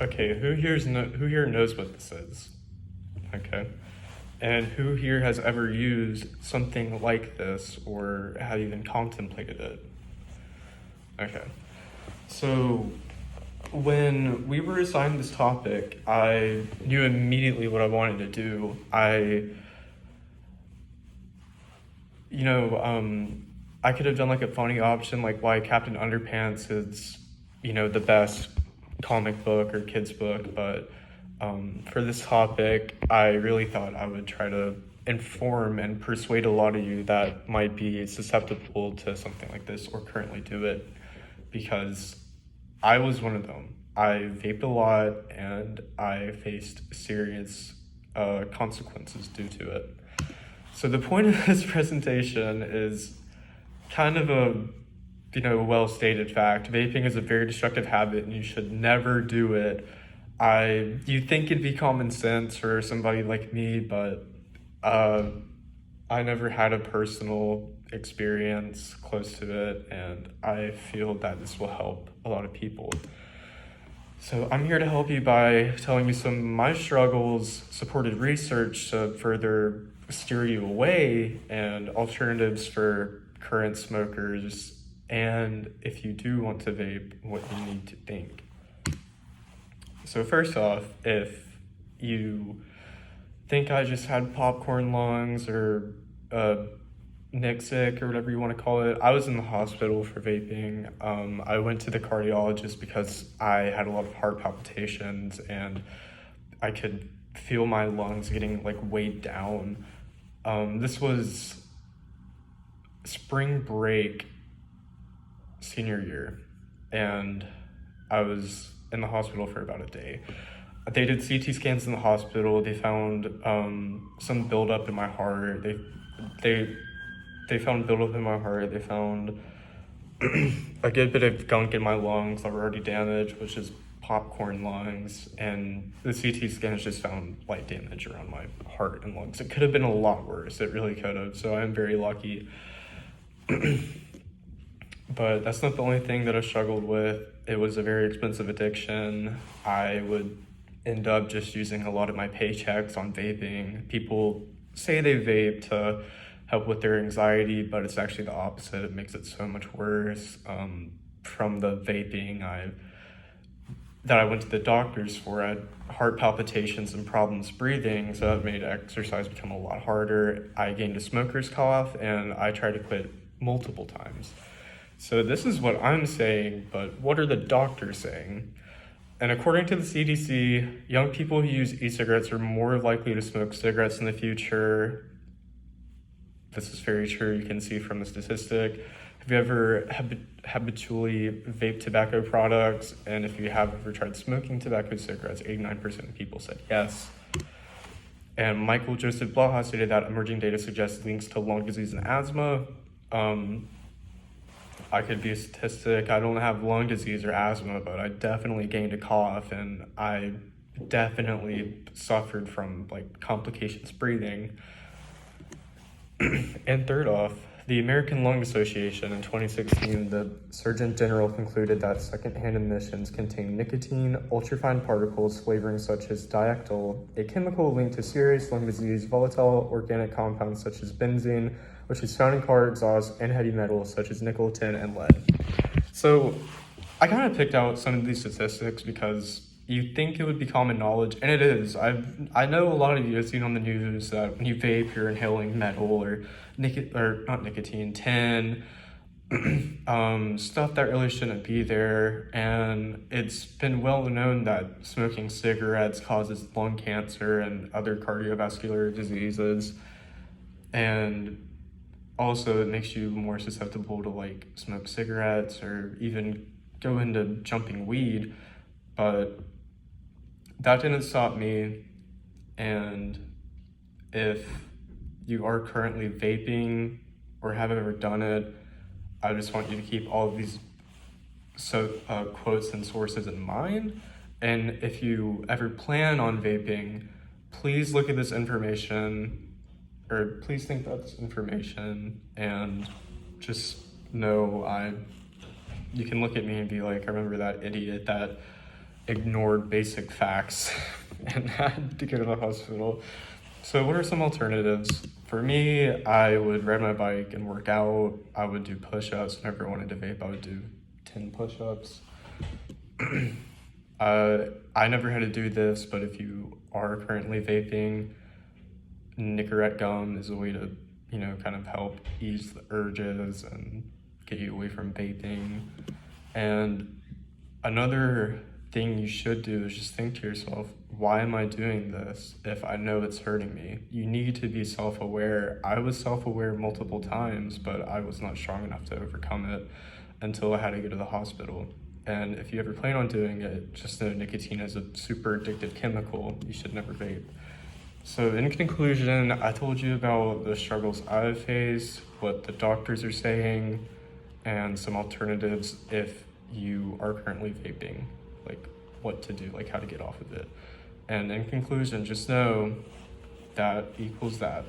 Okay, who here knows what this is? Okay. And who here has ever used something like this or have even contemplated it? Okay. So when we were assigned this topic, I knew immediately what I wanted to do. I could have done like a funny option, like why Captain Underpants is, the best comic book or kids book, but for this topic, I really thought I would try to inform and persuade a lot of you that might be susceptible to something like this or currently do it, because I was one of them. I vaped a lot and I faced serious consequences due to it. So the point of this presentation is kind of a well-stated fact. Vaping is a very destructive habit and you should never do it. You'd think it'd be common sense for somebody like me, but I never had a personal experience close to it, and I feel that this will help a lot of people. So I'm here to help you by telling you some of my struggles, supported research to further steer you away, and alternatives for current smokers, and if you do want to vape, what you need to think. So first off, if you think I just had popcorn lungs or Nixic or whatever you want to call it, I was in the hospital for vaping. I went to the cardiologist because I had a lot of heart palpitations and I could feel my lungs getting like weighed down. This was spring break senior year, and I was in the hospital for about a day. They did CT scans in the hospital. They found some buildup in my heart. They found buildup in my heart. They found a good bit of gunk in my lungs that were already damaged, which is popcorn lungs. And the CT scans just found light damage around my heart and lungs. It could have been a lot worse. It really could have. So I'm very lucky. But that's not the only thing that I struggled with. It was a very expensive addiction. I would end up just using a lot of my paychecks on vaping. People say they vape to help with their anxiety, but it's actually the opposite. It makes it so much worse. From the vaping that I went to the doctors for, I had heart palpitations and problems breathing, so that made exercise become a lot harder. I gained a smoker's cough, and I tried to quit multiple times. So this is what I'm saying, but what are the doctors saying? And according to the CDC, young people who use e-cigarettes are more likely to smoke cigarettes in the future. This is very true. You can see from the statistic. Have you ever habitually vaped tobacco products? And if you have ever tried smoking tobacco cigarettes, 89% of people said yes. And Michael Joseph Blaha stated that emerging data suggests links to lung disease and asthma. I could be a statistic. I don't have lung disease or asthma, but I definitely gained a cough, and I definitely suffered from like complications breathing. And third off, the American Lung Association in 2016, the Surgeon General concluded that secondhand emissions contain nicotine, ultrafine particles, flavoring such as diethylene, a chemical linked to serious lung disease, volatile organic compounds such as benzene, which is found in car exhaust, and heavy metals such as nickel, tin, and lead. So I kind of picked out some of these statistics because you think it would be common knowledge, and it is. I know a lot of you have seen on the news that when you vape, you're inhaling metal or not nicotine, tin, stuff that really shouldn't be there. And it's been well known that smoking cigarettes causes lung cancer and other cardiovascular diseases. And also, it makes you more susceptible to like smoke cigarettes or even go into jumping weed. But that didn't stop me. And if you are currently vaping or have ever done it, I just want you to keep all of these quotes and sources in mind. And if you ever plan on vaping, please look at this information, or please think about this information, and just know you can look at me and be like, I remember that idiot that ignored basic facts and had to go to the hospital. So what are some alternatives? For me, I would ride my bike and work out. I would do push-ups. Whenever I wanted to vape, I would do 10 push-ups. I never had to do this, but if you are currently vaping, Nicorette gum is a way to, kind of help ease the urges and get you away from vaping. And another thing you should do is just think to yourself, why am I doing this if I know it's hurting me? You need to be self-aware. I was self-aware multiple times, but I was not strong enough to overcome it until I had to go to the hospital. And if you ever plan on doing it, just know nicotine is a super addictive chemical. You should never vape. So in conclusion, I told you about the struggles I've faced, what the doctors are saying, and some alternatives if you are currently vaping, like what to do, like how to get off of it. And in conclusion, just know that equals that.